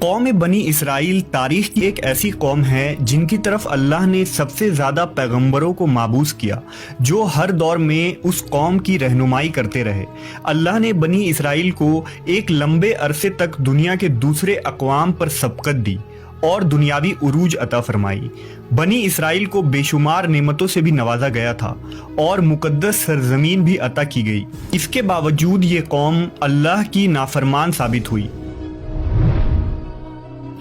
قوم بنی اسرائیل تاریخ کی ایک ایسی قوم ہے جن کی طرف اللہ نے سب سے زیادہ پیغمبروں کو مابعوث کیا، جو ہر دور میں اس قوم کی رہنمائی کرتے رہے۔ اللہ نے بنی اسرائیل کو ایک لمبے عرصے تک دنیا کے دوسرے اقوام پر سبقت دی اور دنیاوی عروج عطا فرمائی۔ بنی اسرائیل کو بے شمار نعمتوں سے بھی نوازا گیا تھا اور مقدس سرزمین بھی عطا کی گئی۔ اس کے باوجود یہ قوم اللہ کی نافرمان ثابت ہوئی۔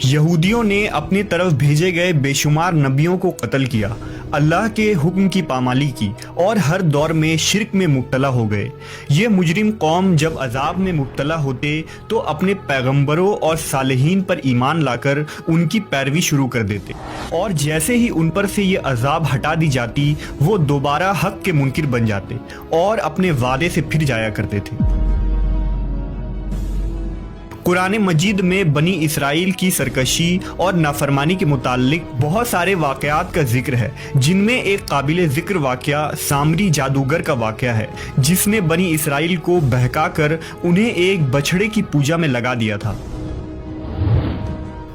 یہودیوں نے اپنی طرف بھیجے گئے بے شمار نبیوں کو قتل کیا، اللہ کے حکم کی پامالی کی اور ہر دور میں شرک میں مبتلا ہو گئے۔ یہ مجرم قوم جب عذاب میں مبتلا ہوتے تو اپنے پیغمبروں اور صالحین پر ایمان لا کر ان کی پیروی شروع کر دیتے، اور جیسے ہی ان پر سے یہ عذاب ہٹا دی جاتی وہ دوبارہ حق کے منکر بن جاتے اور اپنے وعدے سے پھر جایا کرتے تھے۔ قرآن مجید میں بنی اسرائیل کی سرکشی اور نافرمانی کے متعلق بہت سارے واقعات کا ذکر ہے، جن میں ایک قابل ذکر واقعہ سامری جادوگر کا واقعہ ہے، جس نے بنی اسرائیل کو بہکا کر انہیں ایک بچھڑے کی پوجا میں لگا دیا تھا۔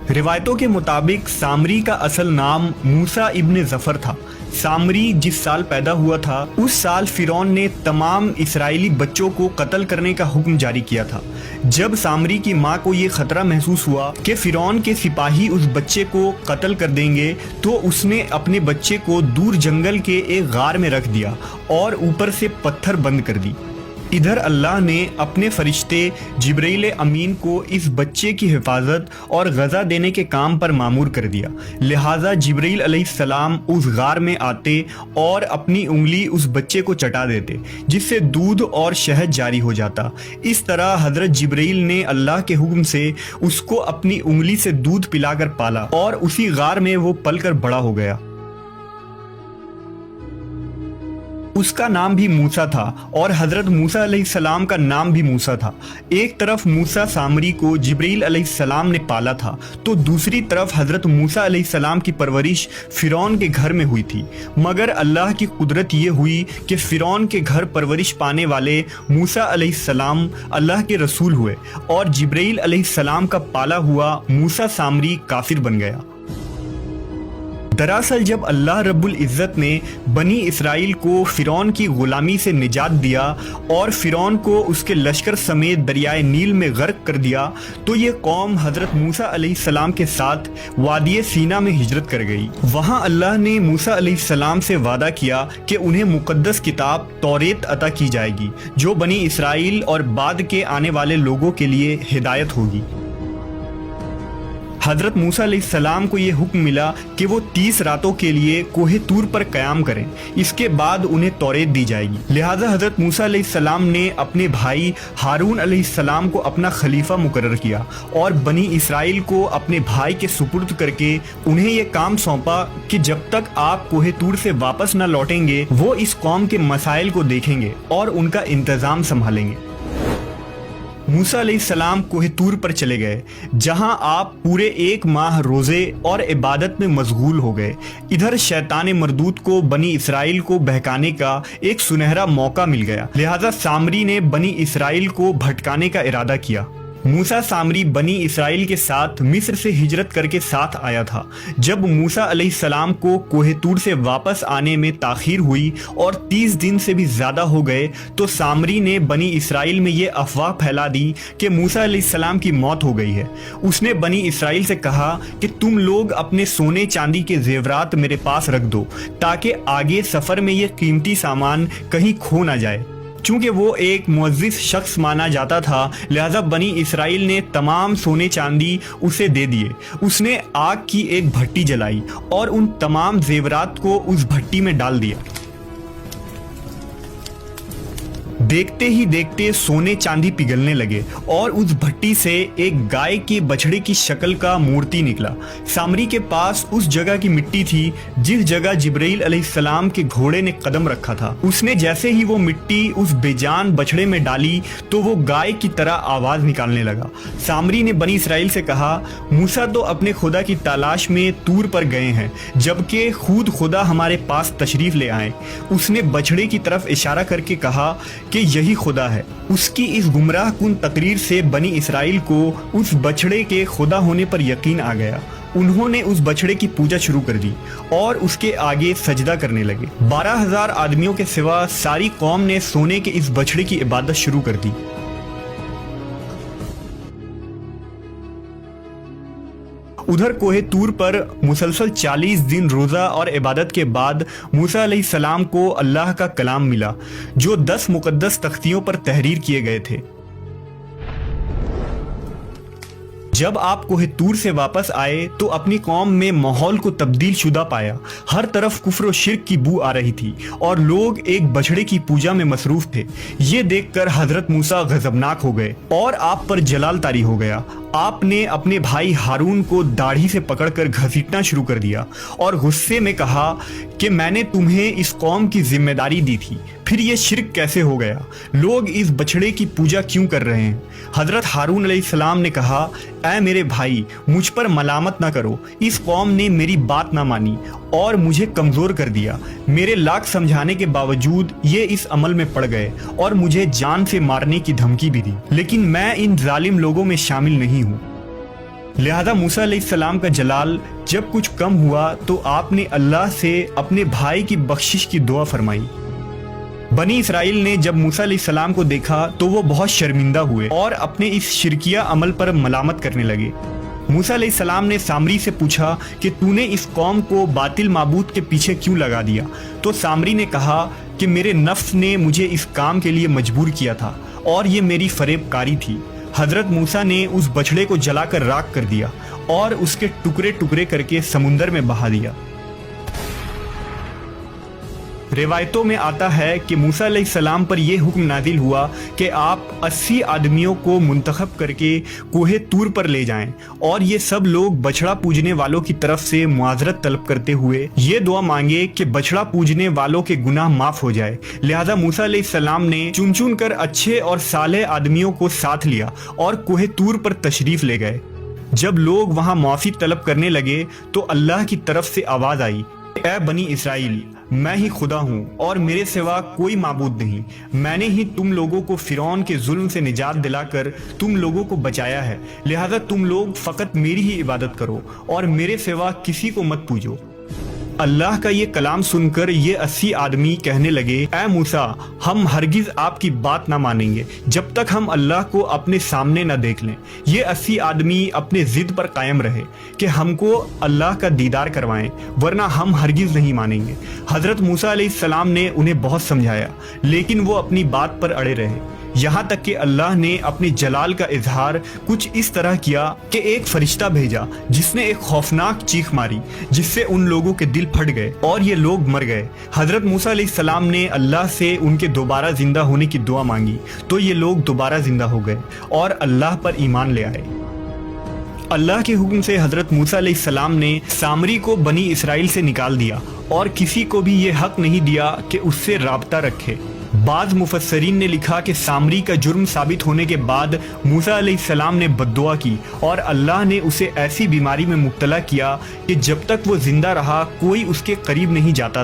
روایتوں کے مطابق سامری کا اصل نام موسیٰ ابن ظفر تھا۔ سامری جس سال پیدا ہوا تھا اس سال فرعون نے تمام اسرائیلی بچوں کو قتل کرنے کا حکم جاری کیا تھا۔ جب سامری کی ماں کو یہ خطرہ محسوس ہوا کہ فرعون کے سپاہی اس بچے کو قتل کر دیں گے تو اس نے اپنے بچے کو دور جنگل کے ایک غار میں رکھ دیا اور اوپر سے پتھر بند کر دی۔ ادھر اللہ نے اپنے فرشتے جبرائیل امین کو اس بچے کی حفاظت اور غذا دینے کے کام پر مامور کر دیا، لہٰذا جبرائیل علیہ السلام اس غار میں آتے اور اپنی انگلی اس بچے کو چٹا دیتے، جس سے دودھ اور شہد جاری ہو جاتا۔ اس طرح حضرت جبرائیل نے اللہ کے حکم سے اس کو اپنی انگلی سے دودھ پلا کر پالا اور اسی غار میں وہ پل کر بڑا ہو گیا۔ اس کا نام بھی موسیٰ تھا اور حضرت موسیٰ علیہ السلام کا نام بھی موسیٰ تھا۔ ایک طرف موسیٰ سامری کو جبرائیل علیہ السلام نے پالا تھا تو دوسری طرف حضرت موسیٰ علیہ السلام کی پرورش فرعون کے گھر میں ہوئی تھی، مگر اللہ کی قدرت یہ ہوئی کہ فرعون کے گھر پرورش پانے والے موسیٰ علیہ السلام اللہ کے رسول ہوئے اور جبرائیل علیہ السلام کا پالا ہوا موسیٰ سامری کافر بن گیا۔ دراصل جب اللہ رب العزت نے بنی اسرائیل کو فرعون کی غلامی سے نجات دیا اور فرعون کو اس کے لشکر سمیت دریائے نیل میں غرق کر دیا تو یہ قوم حضرت موسیٰ علیہ السلام کے ساتھ وادی سینا میں ہجرت کر گئی۔ وہاں اللہ نے موسیٰ علیہ السلام سے وعدہ کیا کہ انہیں مقدس کتاب توریت عطا کی جائے گی، جو بنی اسرائیل اور بعد کے آنے والے لوگوں کے لیے ہدایت ہوگی۔ حضرت موسیٰ علیہ السلام کو یہ حکم ملا کہ وہ 30 راتوں کے لیے کوہ طور پر قیام کریں، اس کے بعد انہیں توریت دی جائے گی۔ لہٰذا حضرت موسیٰ علیہ السلام نے اپنے بھائی ہارون علیہ السلام کو اپنا خلیفہ مقرر کیا اور بنی اسرائیل کو اپنے بھائی کے سپرد کر کے انہیں یہ کام سونپا کہ جب تک آپ کوہ طور سے واپس نہ لوٹیں گے وہ اس قوم کے مسائل کو دیکھیں گے اور ان کا انتظام سنبھالیں گے۔ موسیٰ علیہ السلام کوہ طور پر چلے گئے، جہاں آپ پورے 1 ماہ روزے اور عبادت میں مشغول ہو گئے۔ ادھر شیطان مردود کو بنی اسرائیل کو بہکانے کا ایک سنہرا موقع مل گیا، لہٰذا سامری نے بنی اسرائیل کو بھٹکانے کا ارادہ کیا۔ موسیٰ سامری بنی اسرائیل کے ساتھ مصر سے ہجرت کر کے ساتھ آیا تھا۔ جب موسیٰ علیہ السلام کو کوہ طور سے واپس آنے میں تاخیر ہوئی اور 30 دن سے بھی زیادہ ہو گئے تو سامری نے بنی اسرائیل میں یہ افواہ پھیلا دی کہ موسیٰ علیہ السلام کی موت ہو گئی ہے۔ اس نے بنی اسرائیل سے کہا کہ تم لوگ اپنے سونے چاندی کے زیورات میرے پاس رکھ دو تاکہ آگے سفر میں یہ قیمتی سامان کہیں کھو نہ جائے۔ چونکہ وہ ایک معزز شخص مانا جاتا تھا لہذا بنی اسرائیل نے تمام سونے چاندی اسے دے دیے۔ اس نے آگ کی ایک بھٹی جلائی اور ان تمام زیورات کو اس بھٹی میں ڈال دیا۔ دیکھتے ہی دیکھتے سونے چاندی پگھلنے لگے اور اس بھٹی سے ایک گائے کے بچھڑے کی شکل کا مورتی نکلا۔ سامری کے پاس اس جگہ کی مٹی تھی جس جگہ جبرائیل علیہ السلام کے گھوڑے نے قدم رکھا تھا۔ اس نے جیسے ہی وہ مٹی اس بے جان بچھڑے میں ڈالی تو وہ گائے کی طرح آواز نکالنے لگا۔ سامری نے بنی اسرائیل سے کہا، موسیٰ تو اپنے خدا کی تلاش میں طور پر گئے ہیں جبکہ خود خدا ہمارے پاس تشریف لے آئے۔ اس نے بچھڑے کی طرف اشارہ کر کے کہا کہ یہی خدا ہے۔ اس کی اس گمراہ کن تقریر سے بنی اسرائیل کو اس بچڑے کے خدا ہونے پر یقین آ گیا۔ انہوں نے اس بچڑے کی پوجا شروع کر دی اور اس کے آگے سجدہ کرنے لگے۔ 12,000 آدمیوں کے سوا ساری قوم نے سونے کے اس بچڑے کی عبادت شروع کر دی۔ ادھر کوہ طور پر مسلسل 40 دن روزہ اور عبادت کے بعد موسیٰ علیہ السلام کو اللہ کا کلام ملا جو 10 مقدس تختیوں پر تحریر کیے گئے تھے۔ جب آپ کوہ طور سے واپس آئے تو اپنی قوم میں ماحول کو تبدیل شدہ پایا۔ ہر طرف کفر و شرک کی بو آ رہی تھی اور لوگ ایک بچڑے کی پوجا میں مصروف تھے۔ یہ دیکھ کر حضرت موسیٰ غضبناک ہو گئے اور آپ پر جلال طاری ہو گیا۔ آپ نے اپنے بھائی ہارون کو داڑھی سے پکڑ کر گھسیٹنا شروع کر دیا اور غصے میں کہا کہ میں نے تمہیں اس قوم کی ذمہ داری دی تھی، پھر یہ شرک کیسے ہو گیا؟ لوگ اس بچڑے کی پوجا کیوں کر رہے ہیں؟ حضرت ہارون علیہ السلام نے کہا، اے میرے بھائی، مجھ پر ملامت نہ کرو۔ اس قوم نے میری بات نہ مانی اور مجھے کمزور کر دیا۔ میرے لاکھ سمجھانے کے باوجود یہ اس عمل میں پڑ گئے اور مجھے جان سے مارنے کی دھمکی بھی دی، لیکن میں ان ظالم لوگوں میں شامل نہیں ہوں۔ لہذا موسیٰ علیہ السلام کا جلال جب کچھ کم ہوا تو آپ نے اللہ سے اپنے بھائی کی بخشش کی دعا فرمائی۔ بنی اسرائیل نے جب موسیٰ علیہ السلام کو دیکھا تو وہ بہت شرمندہ ہوئے اور اپنے اس شرکیہ عمل پر ملامت کرنے لگے۔ موسیٰ علیہ السلام نے سامری سے پوچھا کہ تو نے اس قوم کو باطل معبود کے پیچھے کیوں لگا دیا؟ تو سامری نے کہا کہ میرے نفس نے مجھے اس کام کے لیے مجبور کیا تھا اور یہ میری فریب کاری تھی۔ حضرت موسیٰ نے اس بچڑے کو جلا کر راکھ کر دیا اور اس کے ٹکڑے ٹکڑے کر کے سمندر میں بہا دیا۔ روایتوں میں آتا ہے کہ موسیٰ علیہ السلام پر یہ حکم نازل ہوا کہ آپ 80 آدمیوں کو منتخب کر کے کوہ طور پر لے جائیں اور یہ سب لوگ بچڑا پوجنے والوں کی طرف سے معذرت طلب کرتے ہوئے یہ دعا مانگے کہ بچڑا پوجنے والوں کے گناہ معاف ہو جائے۔ لہذا موسیٰ علیہ السلام نے چن چن کر اچھے اور صالح آدمیوں کو ساتھ لیا اور کوہ طور پر تشریف لے گئے۔ جب لوگ وہاں معافی طلب کرنے لگے تو اللہ کی طرف سے آواز آئی، اے بنی اسرائیل، میں ہی خدا ہوں اور میرے سوا کوئی معبود نہیں۔ میں نے ہی تم لوگوں کو فرعون کے ظلم سے نجات دلا کر تم لوگوں کو بچایا ہے، لہذا تم لوگ فقط میری ہی عبادت کرو اور میرے سوا کسی کو مت پوجو۔ اللہ کا یہ کلام سن کر یہ 80 آدمی کہنے لگے، اے موسیٰ، ہم ہرگز آپ کی بات نہ مانیں گے جب تک ہم اللہ کو اپنے سامنے نہ دیکھ لیں۔ یہ 80 آدمی اپنے ضد پر قائم رہے کہ ہم کو اللہ کا دیدار کروائیں، ورنہ ہم ہرگز نہیں مانیں گے۔ حضرت موسیٰ علیہ السلام نے انہیں بہت سمجھایا لیکن وہ اپنی بات پر اڑے رہے، یہاں تک کہ اللہ نے اپنے جلال کا اظہار کچھ اس طرح کیا کہ ایک فرشتہ بھیجا جس نے ایک خوفناک چیخ ماری جس سے ان لوگوں کے دل پھٹ گئے اور یہ لوگ مر گئے۔ حضرت موسیٰ علیہ السلام نے اللہ سے ان کے دوبارہ زندہ ہونے کی دعا مانگی تو یہ لوگ دوبارہ زندہ ہو گئے اور اللہ پر ایمان لے آئے۔ اللہ کے حکم سے حضرت موسیٰ علیہ السلام نے سامری کو بنی اسرائیل سے نکال دیا اور کسی کو بھی یہ حق نہیں دیا کہ اس سے رابطہ رکھے۔ بعض مفسرین نے لکھا کہ سامری کا جرم ثابت ہونے کے بعد موسیٰ علیہ السلام نے بد دعا کی اور اللہ نے اسے ایسی بیماری میں مبتلا کیا کہ جب تک وہ زندہ رہا کوئی اس کے قریب نہیں جاتا۔